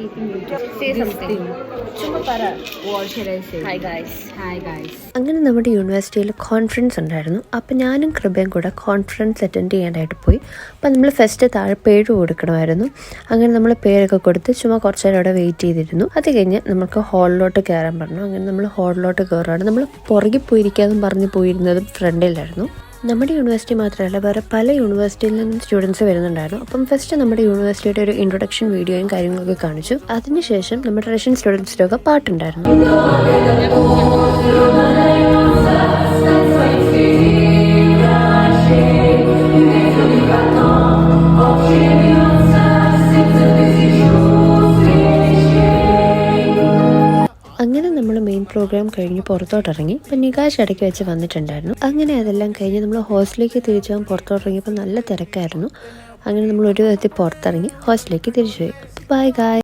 keeping you to say something. What should I say? Hi guys. Hi guys. അങ്ങനെ നമ്മുടെ യൂണിവേഴ്സിറ്റിയിൽ conference ഉണ്ടായിരുന്നു. അപ്പോൾ ഞാനും കൃപയും കൂടെ കോൺഫറൻസ് അറ്റൻഡ് ചെയ്യാനായിട്ട് പോയി. അപ്പോൾ നമ്മൾ ഫസ്റ്റ് താഴെ പേര് കൊടുക്കണമായിരുന്നു. അങ്ങനെ നമ്മൾ പേരൊക്കെ കൊടുത്ത് ചുമ്മാ കുറച്ച് നേരം അവിടെ വെയിറ്റ് ചെയ്തിരുന്നു. അത് കഴിഞ്ഞ് നമുക്ക് ഹാളിലോട്ട് കയറാൻ പറഞ്ഞു. അങ്ങനെ നമ്മൾ ഹാളിലോട്ട് കയറുകയാണ്. നമ്മൾ പുറകിൽ പോയിരിക്കാമെന്നും പറഞ്ഞ് പോയിരുന്നതും ഫ്രണ്ടിലായിരുന്നു. നമ്മുടെ യൂണിവേഴ്സിറ്റി മാത്രമല്ല വേറെ പല യൂണിവേഴ്സിറ്റിയിൽ നിന്നും സ്റ്റുഡൻസ് വരുന്നുണ്ടായിരുന്നു. അപ്പം ഫസ്റ്റ് നമ്മുടെ യൂണിവേഴ്സിറ്റിയുടെ ഒരു ഇൻട്രൊഡക്ഷൻ വീഡിയോയും കാര്യങ്ങളൊക്കെ കാണിച്ചു. അതിനുശേഷം നമ്മുടെ റഷ്യൻ സ്റ്റുഡൻസിനൊക്കെ പാട്ടുണ്ടായിരുന്നു. അങ്ങനെ നമ്മൾ മെയിൻ പ്രോഗ്രാം കഴിഞ്ഞ് പുറത്തോട്ടിറങ്ങി. ഇപ്പം നികാശ് ഇടയ്ക്ക് വെച്ച് വന്നിട്ടുണ്ടായിരുന്നു. അങ്ങനെ അതെല്ലാം കഴിഞ്ഞ് നമ്മൾ ഹോസ്റ്റലിലേക്ക് തിരിച്ചു പോകാൻ പുറത്തോട്ടിറങ്ങിയപ്പോൾ നല്ല തിരക്കായിരുന്നു. അങ്ങനെ നമ്മൾ ഒരു വിധത്തിൽ പുറത്തിറങ്ങി ഹോസ്റ്റലിലേക്ക് തിരിച്ചു പോയി. ബൈ ഗായ്.